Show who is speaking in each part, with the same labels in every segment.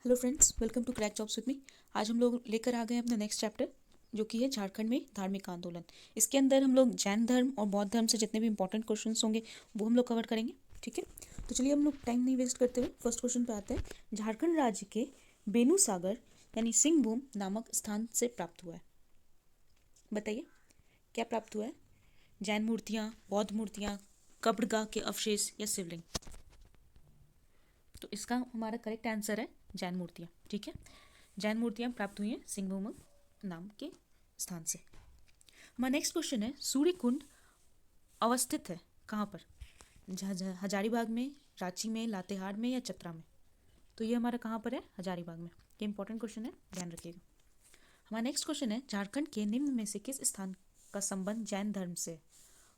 Speaker 1: Hello friends, welcome to crack jobs with me. आज हम लोग लेकर आ गए हैं अपना नेक्स्ट चैप्टर, जो कि है झारखंड में धार्मिक आंदोलन। इसके अंदर हम लोग जैन धर्म और बौद्ध धर्म से जितने भी इंपॉर्टेंट क्वेश्चंस होंगे वो हम लोग कवर करेंगे। ठीक है, तो चलिए हम लोग टाइम नहीं वेस्ट करते हुए फर्स्ट क्वेश्चन पे आते हैं। झारखंड राज्य के बेनू सागर यानी सिंहभूम नामक स्थान से प्राप्त हुआ है। बताइए क्या प्राप्त हुआ है? जैन मूर्तियाँ, बौद्ध मूर्तियाँ, कब्रगाह के अवशेष या शिवलिंग? तो इसका हमारा करेक्ट आंसर है जैन मूर्तियाँ। ठीक है, जैन मूर्तियाँ प्राप्त हुई हैं सिंहभूम नाम के स्थान से। हमारा नेक्स्ट क्वेश्चन है, सूर्य कुंड अवस्थित है कहाँ पर? हजारीबाग में, रांची में, लातेहार में या चतरा में? तो ये हमारा कहाँ पर है? हजारीबाग में। ये इंपॉर्टेंट क्वेश्चन है, ध्यान रखिएगा। हमारा नेक्स्ट क्वेश्चन है, झारखंड के निम्न में से किस स्थान का संबंध जैन धर्म से?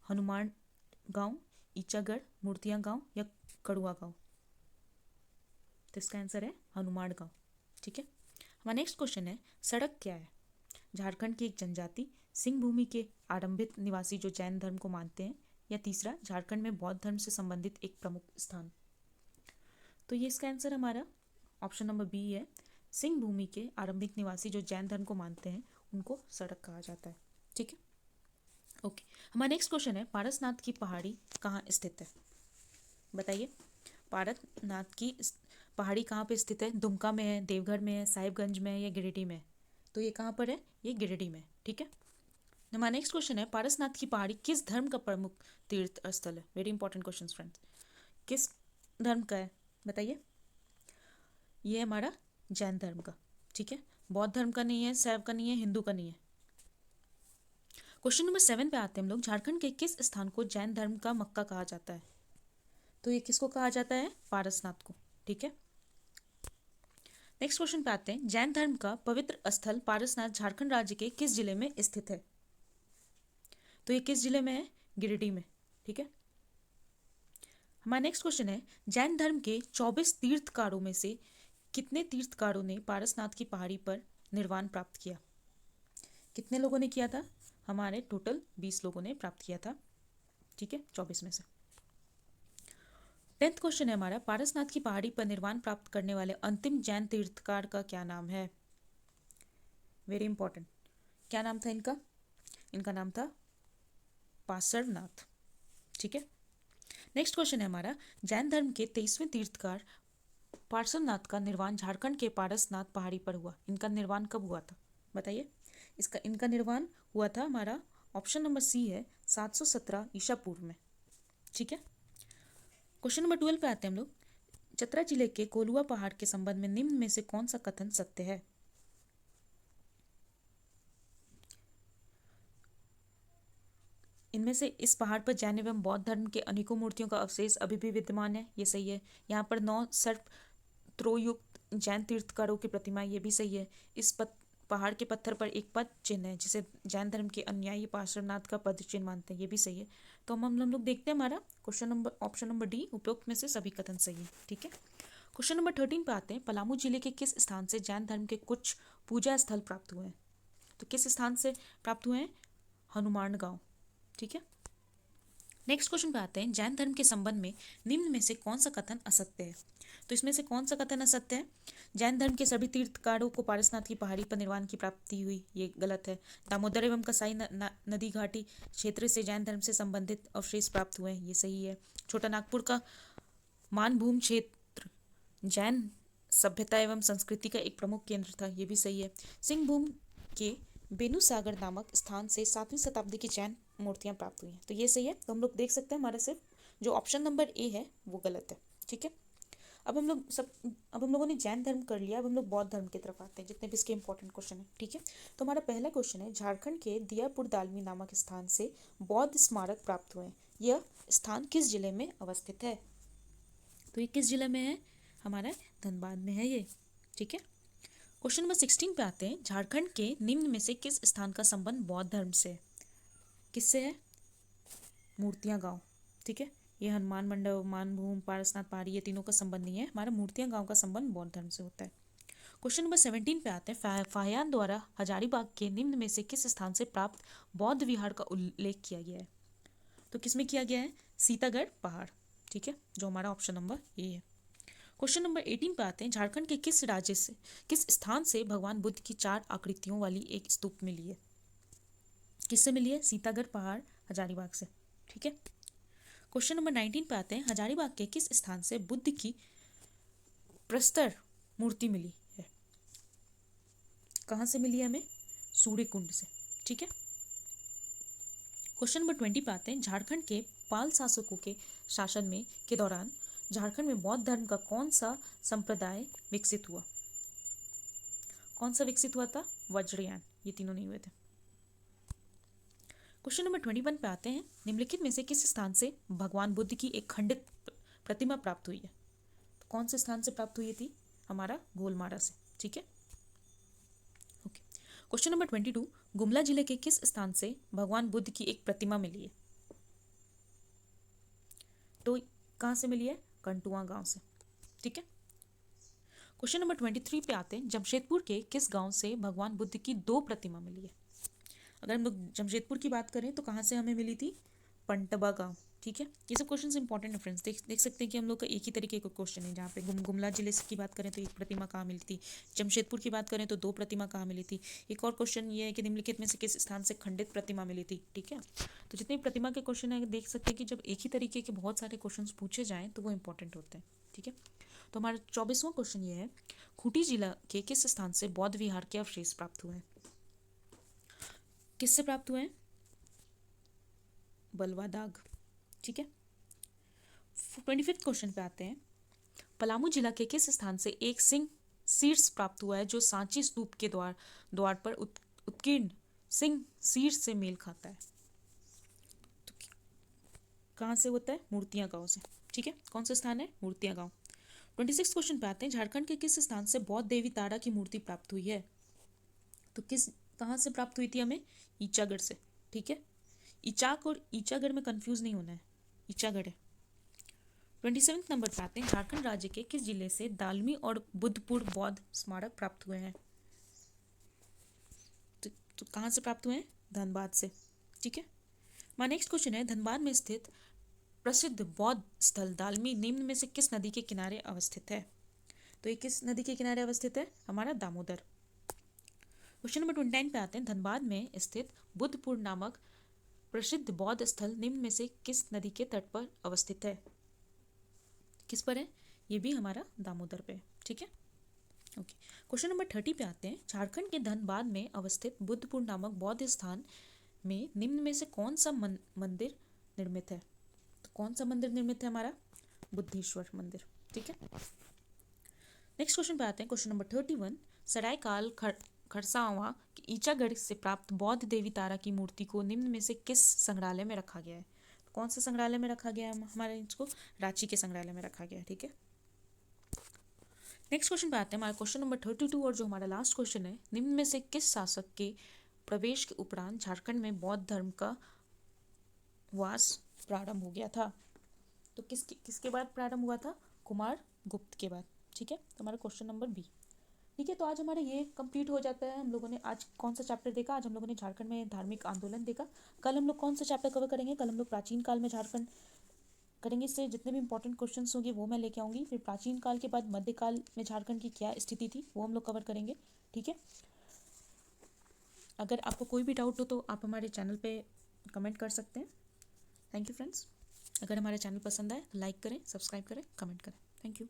Speaker 1: हनुमान गांव, ईचागढ़, मूर्तियाँ गांव या कड़ुआ गांव? तो इसका आंसर है हनुमान गांव। ठीक है, हमारा नेक्स्ट क्वेश्चन है, सड़क क्या है? झारखंड की एक जनजाति, सिंह भूमि के आरंभिक निवासी जो जैन धर्म को मानते हैं, या तीसरा झारखंड में बौद्ध धर्म से संबंधित एक प्रमुख स्थान? तो ये इसका आंसर हमारा ऑप्शन नंबर बी है। सिंह भूमि के आरंभिक निवासी जो जैन धर्म को मानते हैं उनको सड़क कहा जाता है। ठीक है, ओके। हमारा नेक्स्ट क्वेश्चन है, पारसनाथ की पहाड़ी कहाँ स्थित है? बताइए, पारसनाथ की पहाड़ी कहाँ पे स्थित है? दुमका में है, देवघर में है, साहिबगंज में है या गिरिडीह में है? तो ये कहाँ पर है? ये गिरिडीह में। ठीक है, हमारा नेक्स्ट क्वेश्चन है, पारसनाथ की पहाड़ी किस धर्म का प्रमुख तीर्थ स्थल है? Very important question friends. किस धर्म का है? बताइए। ये हमारा जैन धर्म का। ठीक है, बौद्ध धर्म का नहीं है, शैव का नहीं है, हिंदू का नहीं है। क्वेश्चन नंबर 7 पे आते हैं हम लोग। झारखंड के किस स्थान को जैन धर्म का मक्का कहा जाता है? तो ये किसको कहा जाता है? पारसनाथ को। ठीक है, नेक्स्ट क्वेश्चन पे आते हैं। जैन धर्म का पवित्र स्थल पारसनाथ झारखंड राज्य के किस जिले में स्थित है? तो ये किस जिले में है? गिरिडीह में। ठीक है, हमारा नेक्स्ट क्वेश्चन है, जैन धर्म के 24 तीर्थकारों में से कितने तीर्थकारों ने पारसनाथ की पहाड़ी पर निर्वाण प्राप्त किया? कितने लोगों ने किया था? हमारे टोटल 20 लोगों ने प्राप्त किया था। ठीक है, 24 में से। 10th क्वेश्चन है हमारा, पारसनाथ की पहाड़ी पर निर्वाण प्राप्त करने वाले अंतिम जैन तीर्थकार का क्या नाम है? वेरी इंपॉर्टेंट, क्या नाम था इनका? इनका नाम था पार्श्वनाथ। ठीक है, नेक्स्ट क्वेश्चन है हमारा, जैन धर्म के 23वें तीर्थकार पार्श्वनाथ का निर्वाण झारखंड के पारसनाथ पहाड़ी पर हुआ। इनका निर्वाण कब हुआ था? बताइए। इनका निर्वाण हुआ था हमारा ऑप्शन नंबर सी है 717 ईसा पूर्व में। ठीक है, क्वेश्चन नंबर 12 पे आते हैं हम लोग। चतरा जिले के कोलुआ पहाड़ के संबंध में निम्न में से कौन सा कथन सत्य है? इनमें से इस पहाड़ पर जैन एवं बौद्ध धर्म के अनेकों मूर्तियों का अवशेष अभी भी विद्यमान है। ये सही है। यहाँ पर 9 सर्प त्रोयुक्त जैन तीर्थकारों की प्रतिमा, ये भी सही है। इस पहाड़ के पत्थर पर एक पद चिन्ह है जिसे जैन धर्म के अनुयायी पार्श्वनाथ का पद चिन्ह मानते हैं, ये भी सही है। तो हम लोग देखते हैं हमारा question number option number D, उपयुक्त में से सभी कथन सही है। ठीक है, क्वेश्चन नंबर 13 पे आते हैं। पलामू जिले के किस स्थान से जैन धर्म के कुछ पूजा स्थल प्राप्त हुए हैं? तो किस स्थान से प्राप्त हुए हैं? हनुमान गांव। ठीक है, नेक्स्ट क्वेश्चन पे आते हैं। जैन धर्म के संबंध में निम्न में से कौन सा कथन असत्य है? तो इसमें से कौन सा कथन असत्य है? जैन धर्म के सभी तीर्थकारों को पारसनाथ की पहाड़ी पर निर्वाण की प्राप्ति हुई, ये गलत है। दामोदर एवं कसाई नदी घाटी क्षेत्र से जैन धर्म से संबंधित अवशेष प्राप्त हुए हैं, ये सही है। छोटा नागपुर का मानभूम क्षेत्र जैन सभ्यता एवं संस्कृति का एक प्रमुख केंद्र था, ये भी सही है। सिंहभूम के बेनू सागर नामक स्थान से 7वीं शताब्दी की जैन मूर्तियां प्राप्त हुई हैं, तो ये सही है। तो हम लोग देख सकते हैं हमारा सिर्फ जो ऑप्शन नंबर ए है वो गलत है। ठीक है, अब हम लोगों ने जैन धर्म कर लिया। अब हम लोग बौद्ध धर्म की तरफ आते हैं, जितने भी इसके इंपॉर्टेंट क्वेश्चन है। ठीक है, तो हमारा पहला क्वेश्चन है, झारखंड के दियापुर दालमी नामक स्थान से बौद्ध स्मारक प्राप्त हुए हैं। यह स्थान किस जिले में अवस्थित है? तो ये किस जिले में है? हमारा धनबाद में है ये। ठीक है, क्वेश्चन नंबर 16 पे आते हैं। झारखंड के निम्न में से किस स्थान का संबंध बौद्ध धर्म से है? किससे है? मूर्तियां गांव। ठीक है, ये हनुमान मंडप, मानभूम, पारसनाथ पहाड़ी, ये तीनों का संबंध नहीं है। हमारा मूर्तियां गांव का संबंध बौद्ध धर्म से होता है। क्वेश्चन नंबर 17 पे आते हैं। फाहियान द्वारा हजारीबाग के निम्न में से किस स्थान से प्राप्त बौद्ध विहार का उल्लेख किया गया है? तो किसमें किया गया है? सीतागढ़ पहाड़। ठीक है, जो हमारा ऑप्शन नंबर ए है। क्वेश्चन नंबर 18 पे आते हैं। झारखंड के किस राज्य से, किस स्थान से भगवान बुद्ध की 4 आकृतियों वाली एक स्तूप मिली है? किससे मिली है? सीतागढ़ पहाड़, हजारीबाग से। ठीक है। क्वेश्चन नंबर 19 पे आते हैं। हजारीबाग के किस स्थान से बुद्ध की प्रस्तर मूर्ति मिली है? कहाँ से मिली है हमें? सूर्य कुंड से। ठीक है। क्वेश्चन नंबर 20 पे आते हैं। झारखंड के पाल शासकों के शासन में के दौरान झारखंड में बौद्ध धर्म का कौन सा संप्रदाय विकसित हुआ? कौन सा विकसित हुआ था? वज्रयान। ये तीनों नहीं हुए थे। क्वेश्चन नंबर 21 पे आते हैं। निम्नलिखित में से किस स्थान से भगवान बुद्ध की एक खंडित प्रतिमा प्राप्त हुई है? तो कौन से स्थान से प्राप्त हुई थी? हमारा गोलमारा से। ठीक है। ओके। Question number 22। गुमला जिले के किस स्थान से भगवान बुद्ध की एक प्रतिमा मिली है? तो कहाँ से मिली है? कंटुआ गांव से। ठीक है। क्वेश्चन नंबर 23 पे आते हैं। जमशेदपुर के किस गांव से भगवान बुद्ध की 2 प्रतिमा मिली है? अगर हम लोग जमशेदपुर की बात करें तो कहाँ से हमें मिली थी? पंटबा गांव। ठीक है। ये सब क्वेश्चन इंपॉर्टेंट है फ्रेंड्स। देख सकते हैं कि हम लोग का एक ही तरीके का क्वेश्चन है, जहाँ पे गुमला जिले की बात करें तो 1 प्रतिमा कहाँ मिली थी, जमशेदपुर की बात करें तो 2 प्रतिमा कहाँ मिली थी। एक और क्वेश्चन ये है कि निम्नलिखित में से किस स्थान से खंडित प्रतिमा मिली थी। ठीक है। तो जितने प्रतिमा के क्वेश्चन है देख सकते हैं कि जब एक ही तरीके के बहुत सारे क्वेश्चन पूछे जाएँ तो वो इंपॉर्टेंट होते हैं। ठीक है। तो हमारा 24वां क्वेश्चन ये है। खूंटी जिला के किस स्थान से बौद्ध विहार के अवशेष प्राप्त हुए हैं? किससे प्राप्त हुए हैं? बलवादाग। ठीक है। 25th क्वेश्चन पे आते हैं। पलामू जिला के किस स्थान से एक सिंह शीर्ष प्राप्त हुआ है जो सांची स्तूप के द्वार पर उत्कीर्ण सिंह शीर्ष से मेल खाता है? तो कहाँ से होता है? मूर्तियां गांव से। ठीक है। कौन सा स्थान है? मूर्तियां गांव। 26 क्वेश्चन पे आते हैं। झारखंड के किस स्थान से बौद्ध देवी तारा की मूर्ति प्राप्त हुई है? तो कहाँ से प्राप्त हुई थी हमें? ईचागढ़ से। ठीक है। इचाक और ईचागढ़ में कंफ्यूज नहीं होना है, ईचागढ़ है। 27 नंबर पे आते हैं। झारखंड राज्य के किस जिले से दालमी और बुद्धपुर बौद्ध स्मारक प्राप्त हुए हैं? तो कहाँ से प्राप्त हुए हैं? धनबाद से। ठीक है। हमारा नेक्स्ट क्वेश्चन है। धनबाद में स्थित प्रसिद्ध बौद्ध स्थल दालमी निम्न में से किस नदी के किनारे अवस्थित है? तो ये किस नदी के किनारे अवस्थित है? हमारा दामोदर। क्वेश्चन नंबर 29 पे आते हैं। धनबाद में स्थित बुद्धपुर नामक प्रसिद्ध बौद्ध स्थल निम्न में से किस नदी के तट पर अवस्थित है? किस पर है? ये भी हमारा दामोदर पे है। ठीक है। ओके। क्वेश्चन नंबर 30 पे आते हैं। झारखंड के धनबाद में अवस्थित बुद्धपुर नामक बौद्ध स्थान में निम्न में से कौन सा मंदिर निर्मित है? तो कौन सा मंदिर निर्मित है? हमारा बुद्धेश्वर मंदिर। ठीक है। नेक्स्ट क्वेश्चन पे आते हैं। Question number 31। सरायकाल खरसावां के ईचागढ़ से प्राप्त बौद्ध देवी तारा की मूर्ति को निम्न में से किस संग्रहालय में रखा गया है? कौन सा संग्रहालय में रखा गया है? हमारे इसको रांची के संग्रहालय में रखा गया है। ठीक है। नेक्स्ट क्वेश्चन पे आते हैं। हमारा क्वेश्चन नंबर 32 और जो हमारा लास्ट क्वेश्चन है। निम्न में से किस शासक के प्रवेश के उपरांत झारखंड में बौद्ध धर्म का वास प्रारंभ हो गया था? तो किसके बाद प्रारंभ हुआ था? कुमार गुप्त के बाद। ठीक है। तो हमारा क्वेश्चन नंबर बी। ठीक है। तो आज हमारा ये कंप्लीट हो जाता है। हम लोगों ने आज कौन सा चैप्टर देखा? आज हम लोगों ने झारखंड में धार्मिक आंदोलन देखा। कल हम लोग कौन सा चैप्टर कवर करेंगे? कल हम लोग प्राचीन काल में झारखंड करेंगे। इससे जितने भी इंपॉर्टेंट क्वेश्चंस होंगे वो मैं लेके आऊँगी। फिर प्राचीन काल के बाद मध्यकाल में झारखंड की क्या स्थिति थी वो हम लोग कवर करेंगे। ठीक है। अगर आपको कोई भी डाउट हो तो आप हमारे चैनल पे कमेंट कर सकते हैं। Thank you friends. अगर हमारा चैनल पसंद आए तो लाइक करें, सब्सक्राइब करें, कमेंट करें। Thank you.